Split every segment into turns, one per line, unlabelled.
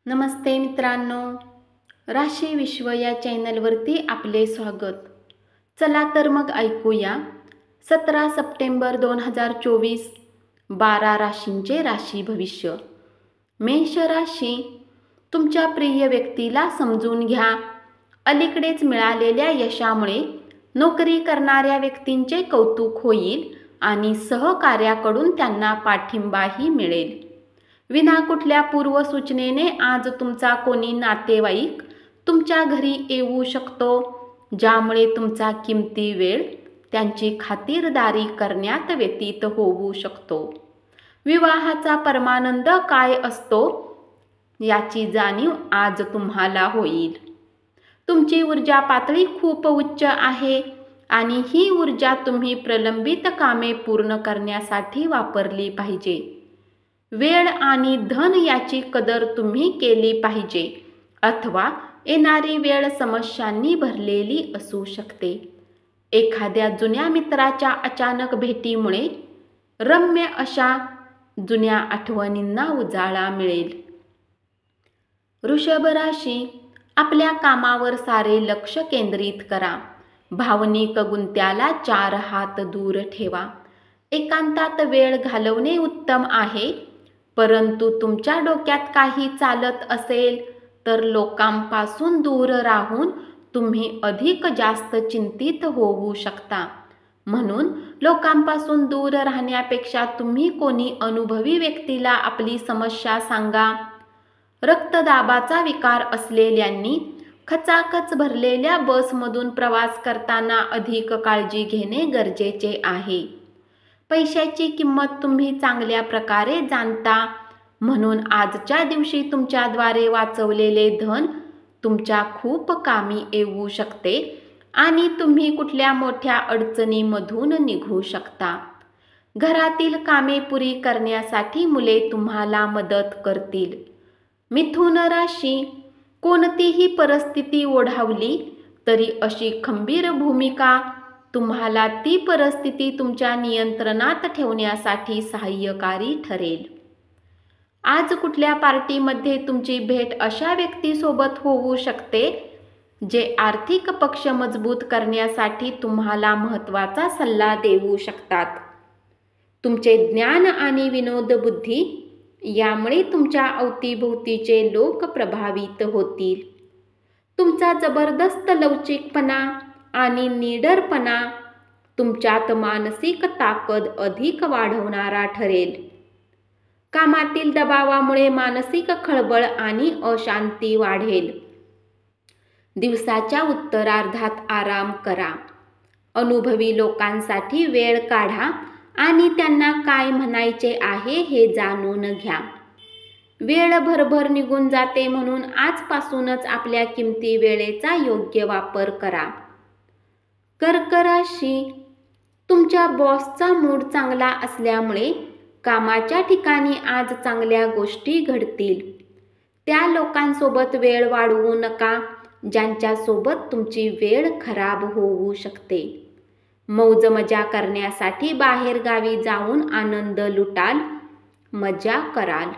नमस्ते मित्रांनो, राशी विश्व या चॅनलवरती आपले स्वागत. चला तर मग ऐकूया 17 सप्टेंबर 2024 12 राशींचे राशी भविष्य. मेष राशी, तुमच्या प्रिय व्यक्तीला समजून घ्या. अलीकडेच मिळालेल्या यशामुळे नोकरी करणाऱ्या व्यक्तींचे कौतुक होईल आणि सहकार्याकडून त्यांना पाठिंबाही मिळेल. विना कुठल्या पूर्वसूचनेने आज तुमचा कोणी नातेवाईक तुमच्या घरी येऊ शकतो, ज्यामुळे तुमचा किमती वेळ त्यांची खातिरदारी करण्यात व्यतीत होऊ शकतो. विवाहाचा परमानंद काय असतो याची जाणीव आज तुम्हाला होईल. तुमची ऊर्जा पातळी खूप उच्च आहे आणि ही ऊर्जा तुम्ही प्रलंबित कामे पूर्ण करण्यासाठी वापरली पाहिजे. वेळ आणि धन याची कदर तुम्ही केली पाहिजे, अथवा येणारी वेळ समस्यांनी भरलेली असू शकते. एखाद्या जुन्या मित्राच्या अचानक भेटीमुळे रम्य अशा जुन्या आठवणींना उजाळा मिळेल. वृषभ राशी, आपल्या कामावर सारे लक्ष केंद्रित करा. भावनिक गुंत्याला 4 हात दूर ठेवा. एकांतात वेळ घालवणे उत्तम आहे, परंतु तुमच्या डोक्यात काही चालत असेल तर लोकांपासून दूर राहून तुम्ही अधिक जास्त चिंतित होऊ शकता. म्हणून लोकांपासून दूर राहण्यापेक्षा तुम्ही कोणी अनुभवी व्यक्तीला आपली समस्या सांगा. रक्तदाबाचा विकार असलेल्यांनी खचाखच भरलेल्या बसमधून प्रवास करताना अधिक काळजी घेणे गरजेचे आहे. पैशाची किंमत तुम्ही चांगल्या प्रकारे जाणता, म्हणून आजच्या दिवशी तुमच्याद्वारे वाचवलेले धन तुमच्या खूप कामी येऊ शकते आणि तुम्ही कुठल्या मोठ्या अडचणीमधून निघू शकता. घरातील कामे पुरी करण्यासाठी मुले तुम्हाला मदत करतील. मिथुन राशी, कोणतीही परिस्थिती ओढावली तरी अशी खंबीर भूमिका तुम्हाला ती परिस्थिती तुमच्या नियंत्रणात ठेवण्यासाठी सहाय्यकारी ठरेल. आज कुठल्या पार्टीमध्ये तुमची भेट अशा व्यक्तीसोबत होऊ शकते जे आर्थिक पक्ष मजबूत करण्यासाठी तुम्हाला महत्त्वाचा सल्ला देऊ शकतात. तुमचे ज्ञान आणि विनोदबुद्धी यामुळे तुमच्या अवतीभोवतीचे लोक प्रभावित होतील. तुमचा जबरदस्त लवचिकपणा आणि निडरपणा तुमच्यात मानसिक ताकद अधिक वाढवणारा ठरेल. कामातील दबावामुळे मानसिक खळबळ आणि अशांती वाढेल. दिवसाच्या उत्तरार्धात आराम करा. अनुभवी लोकांसाठी वेळ काढा आणि त्यांना काय म्हणायचे आहे हे जाणून घ्या. वेळ भरभर निघून जाते, म्हणून आजपासूनच आपल्या किमती वेळेचा योग्य वापर करा. कर्क राशी, तुमच्या बॉसचा मूड चांगला असल्यामुळे कामाच्या ठिकाणी आज चांगल्या गोष्टी घडतील. त्या लोकांसोबत वेळ वाढवू नका ज्यांच्यासोबत तुमची वेळ खराब होऊ शकते. मौज मजा करण्यासाठी बाहेर गावी जाऊन आनंद लुटाल, मजा कराल.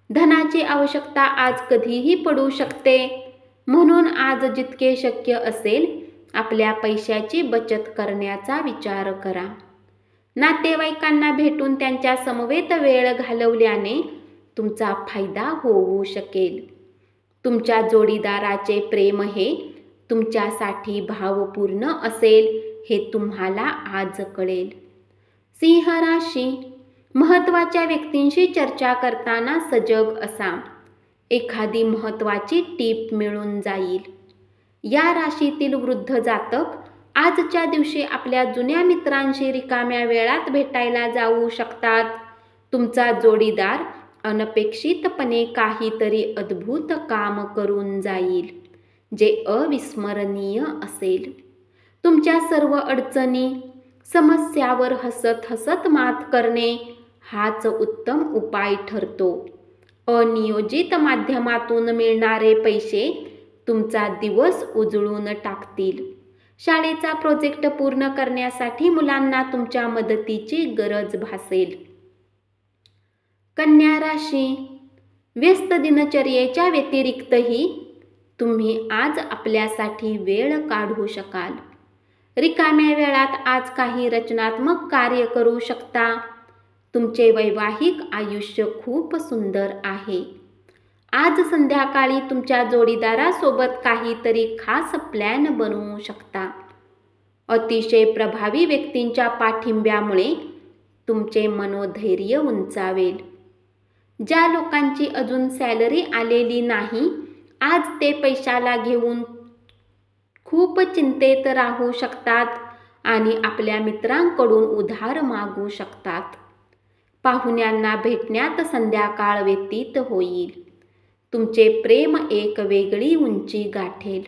धनाची आवश्यकता आज कधीही पडू शकते, म्हणून आज जितके शक्य असेल आपल्या पैशाची बचत करण्याचा विचार करा. नातेवाईकांना भेटून त्यांच्या समवेत वेळ घालवल्याने तुमचा फायदा होऊ शकेल. तुमच्या जोडीदाराचे प्रेम हे तुमच्यासाठी भावपूर्ण असेल हे तुम्हाला आज कळेल. सिंह राशी, महत्त्वाच्या व्यक्तींशी चर्चा करताना सजग असा. एखादी महत्त्वाची टीप मिळून जाईल. या राशीतील वृद्ध जातक आजच्या दिवशी आपल्या जुन्या मित्रांशी रिकाम्या वेळात भेटायला जाऊ शकतात. तुमचा जोडीदार अनपेक्षितपणे काहीतरी अद्भुत काम करून जाईल, जे अविस्मरणीय असेल. तुमच्या सर्व अडचणी, समस्यावर हसत हसत मात करणे हाच उत्तम उपाय ठरतो. अनियोजित माध्यमातून मिळणारे पैसे तुमचा दिवस उजळून टाकतील. शाळेचा प्रोजेक्ट पूर्ण करण्यासाठी मुलांना तुमच्या मदतीची गरज भासेल. कन्या राशी, व्यस्त दिनचर्येच्या व्यतिरिक्तही तुम्ही आज आपल्यासाठी वेळ काढू शकाल. रिकाम्या वेळात आज काही रचनात्मक कार्य करू शकता. तुमचे वैवाहिक आयुष्य खूप सुंदर आहे. आज संध्याकाळी तुमच्या जोडीदारासोबत काहीतरी खास प्लॅन बनवू शकता. अतिशय प्रभावी व्यक्तींच्या पाठिंब्यामुळे तुमचे मनोधैर्य उंचावेल. ज्या लोकांची अजून सॅलरी आलेली नाही, आज ते पैशाला घेऊन खूप चिंतेत राहू शकतात आणि आपल्या मित्रांकडून उधार मागू शकतात. पाहुण्यांना भेटण्यात संध्याकाळ व्यतीत होईल. तुमचे प्रेम एक वेगळी उंची गाठेल.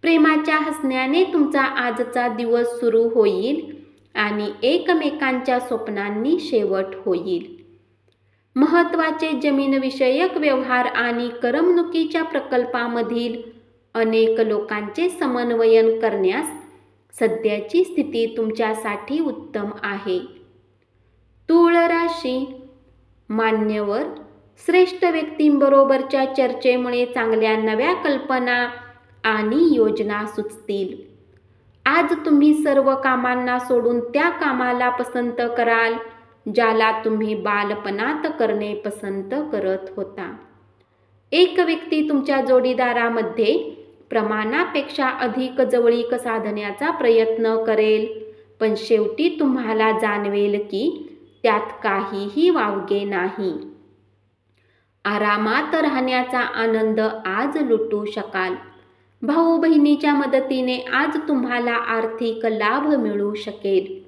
प्रेमाच्या हसण्याने तुमचा आजचा दिवस सुरू होईल आणि एकमेकांच्या स्वप्नांनी शेवट होईल. महत्त्वाचे जमीनविषयक व्यवहार आणि करमणुकीच्या प्रकल्पामधील अनेक लोकांचे समन्वयन करण्यास सध्याची स्थिती तुमच्यासाठी उत्तम आहे. तूळ राशी, मान्यवर श्रेष्ठ व्यक्तींबरोबरच्या चर्चेमुळे चांगल्या नव्या कल्पना आणि योजना सुचतील. आज तुम्ही सर्व कामांना सोडून त्या कामाला पसंत कराल ज्याला तुम्ही बालपणात करणे पसंत करत होता. एक व्यक्ती तुमच्या जोडीदारामध्ये प्रमाणापेक्षा अधिक जवळीक साधण्याचा प्रयत्न करेल, पण शेवटी तुम्हाला जाणवेल की त्यात काहीही वावगे नाही. आरामात राहण्याचा आनंद आज लुटू शकाल. भाऊ बहिणीच्या मदतीने आज तुम्हाला आर्थिक लाभ मिळू शकेल.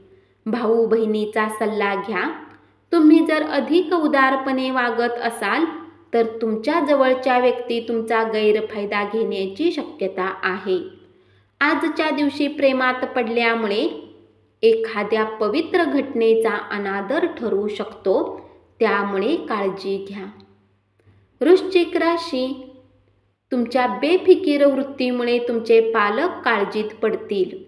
भाऊ बहिणीचा सल्ला घ्या. तुम्ही जर अधिक उदारपणे वागत असाल तर तुमच्या जवळच्या व्यक्ती तुमचा गैरफायदा घेण्याची शक्यता आहे. आजच्या दिवशी प्रेमात पडल्यामुळे एखाद्या पवित्र घटनेचा अनादर ठरू शकतो, त्यामुळे काळजी घ्या. वृश्चिक राशी, तुमच्या बेफिकीर वृत्तीमुळे तुमचे पालक काळजीत पडतील.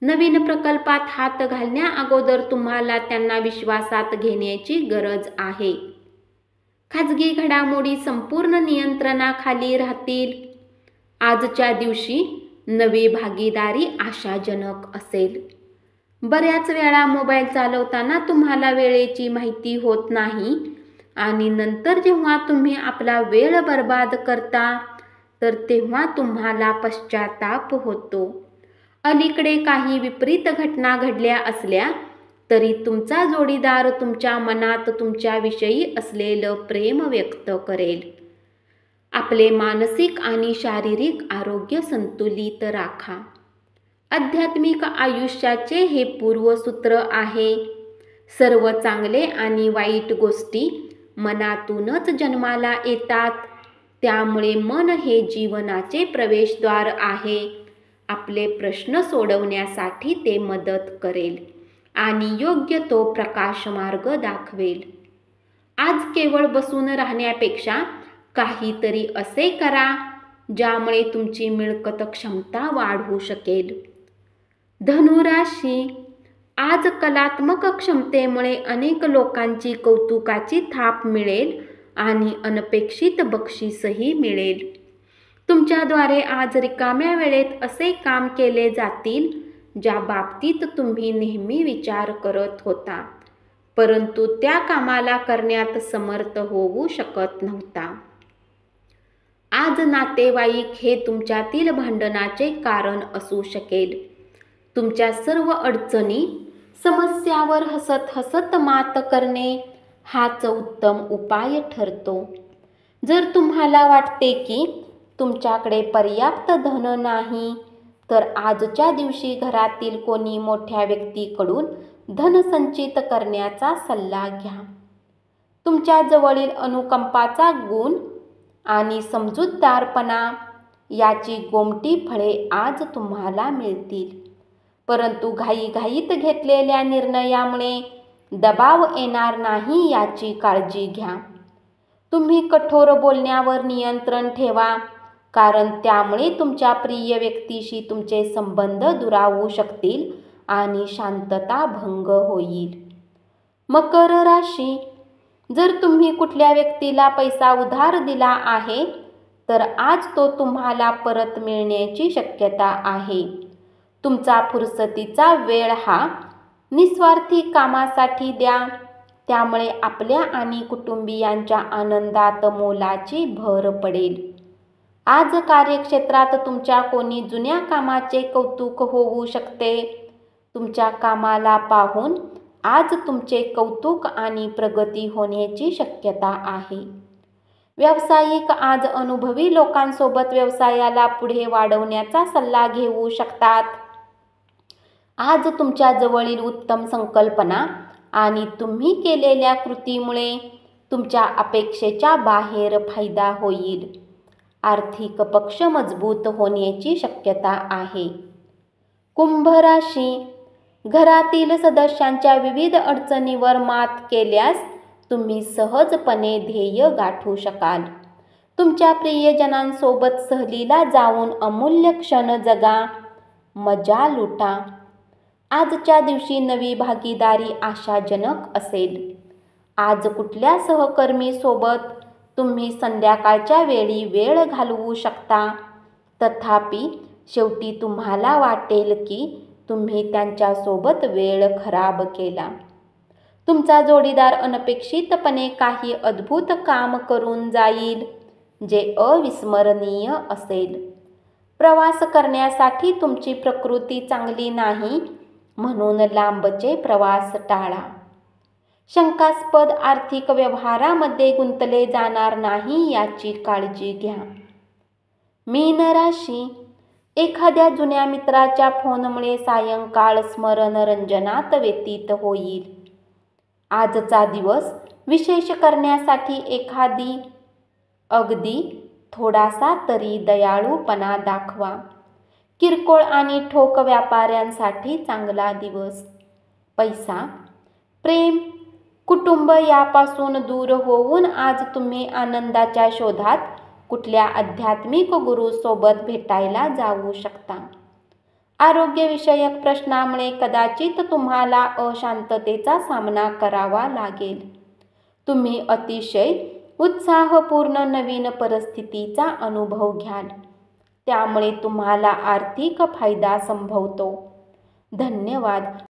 नवीन प्रकल्पात हात घालण्या अगोदर तुम्हाला त्यांना विश्वासात घेण्याची गरज आहे. खाजगी घडामोडी संपूर्ण नियंत्रणाखाली राहतील. आजच्या दिवशी नवी भागीदारी आशाजनक असेल. बऱ्याच वेळा मोबाईल चालवताना तुम्हाला वेळेची माहिती होत नाही आणि नंतर जेव्हा तुम्ही आपला वेळ बर्बाद करता तर तेव्हा तुम्हाला पश्चाताप होतो. अलीकडे काही विपरीत घटना घडल्या असल्या तरी तुमचा जोडीदार तुमच्या मनात तुमच्याविषयी असलेलं प्रेम व्यक्त करेल. आपले मानसिक आणि शारीरिक आरोग्य संतुलित राखा. आध्यात्मिक आयुष्याचे हे पूर्वसूत्र आहे. सर्व चांगले आणि वाईट गोष्टी मनातूनच जन्माला येतात. त्यामुळे मन हे जीवनाचे प्रवेशद्वार आहे. आपले प्रश्न सोडवण्यासाठी ते मदत करेल आणि योग्य तो प्रकाशमार्ग दाखवेल. आज केवळ बसून राहण्यापेक्षा काहीतरी असे करा ज्यामुळे तुमची मिळकत क्षमता वाढू शकेल. धनुराशी, आज कलात्मक क्षमतेमुळे अनेक लोकांची कौतुकाची थाप मिळेल आणि अनपेक्षित बक्षीसही मिळेल. तुमच्याद्वारे आज रिकाम्या वेळेत असे काम केले जातील ज्या बाबतीत तुम्ही नेहमी विचार करत होता, परंतु त्या कामाला करण्यात समर्थ होऊ शकत नव्हता. आज नातेवाईक हे तुमच्यातील भांडणाचे कारण असू शकेल. तुमच्या सर्व अडचणी, समस्यावर हसत हसत मात करणे हाच उत्तम उपाय ठरतो. जर तुम्हाला वाटते की तुमच्याकडे पर्याप्त धन नाही तर आजच्या दिवशी घरातील कोणी मोठ्या व्यक्तीकडून धन संचित करण्याचा सल्ला घ्या. तुमच्या जवळील अनुकंपाचा गुण आणि समजूतदारपणा याची गोमटी फळे आज तुम्हाला मिळतील. परंतु घाईघाईत घेतलेल्या निर्णयामुळे दबाव येणार नाही याची काळजी घ्या. तुम्ही कठोर बोलण्यावर नियंत्रण ठेवा, कारण त्यामुळे तुमच्या प्रिय व्यक्तीशी तुमचे संबंध दुरावू शकतील आणि शांतता भंग होईल. मकर राशी, जर तुम्ही कुठल्या व्यक्तीला पैसा उधार दिला आहे तर आज तो तुम्हाला परत मिळण्याची शक्यता आहे. तुमचा फुरसतीचा वेळ हा निस्वार्थी कामासाठी द्या. त्यामुळे आपल्या आणि कुटुंबियांच्या आनंदात मोलाची भर पडेल. आज कार्यक्षेत्रात तुमच्या कोणी जुन्या कामाचे कौतुक होऊ शकते. तुमच्या कामाला पाहून आज तुमचे कौतुक आणि प्रगती होण्याची शक्यता आहे. व्यावसायिक आज अनुभवी लोकांसोबत व्यवसायाला पुढे वाढवण्याचा सल्ला घेऊ शकतात. आज तुमच्या जवळील उत्तम संकल्पना आणि तुम्ही केलेल्या कृतीमुळे तुमच्या अपेक्षेच्या बाहेर फायदा होईल. आर्थिक पक्ष मजबूत होण्याची शक्यता आहे. कुंभ राशी, घरातील सदस्यांच्या विविध अडचणीवर मात केल्यास तुम्ही सहजपणे ध्येय गाठू शकाल. तुमच्या प्रियजनांसोबत सहलीला जाऊन अमूल्य क्षण जगा, मजा लुटा. आजच्या दिवशी नवी भागीदारी आशाजनक असेल. आज कुठल्या सहकर्मीसोबत तुम्ही संध्याकाळच्या वेळी वेळ घालवू शकता. तथापि शेवटी तुम्हाला वाटेल की तुम्ही त्यांच्यासोबत वेळ खराब केला. तुमचा जोडीदार अनपेक्षितपणे काही अद्भुत काम करून जाईल जे अविस्मरणीय असेल. प्रवास करण्यासाठी तुमची प्रकृती चांगली नाही म्हणून लांबचे प्रवास टाळा. शंकास्पद आर्थिक व्यवहारामध्ये गुंतले जाणार नाही याची काळजी घ्या. मीन राशी, एखाद्या जुन्या मित्राच्या फोनमुळे सायंकाळ स्मरणरंजनात व्यतीत होईल. आजचा दिवस विशेष करण्यासाठी अगदी थोडासा तरी दयाळूपणा दाखवा. किरकोळ आणि ठोक व्यापाऱ्यांसाठी चांगला दिवस. पैसा, प्रेम, कुटुंब यापासून दूर होऊन आज तुम्ही आनंदाच्या शोधात कुठल्या आध्यात्मिक गुरूसोबत भेटायला जाऊ शकता. आरोग्यविषयक प्रश्नामुळे कदाचित तुम्हाला अशांततेचा सामना करावा लागेल. तुम्ही अतिशय उत्साहपूर्ण नवीन परिस्थितीचा अनुभव घ्याल. त्यामुळे तुम्हाला आर्थिक फायदा संभवतो. धन्यवाद.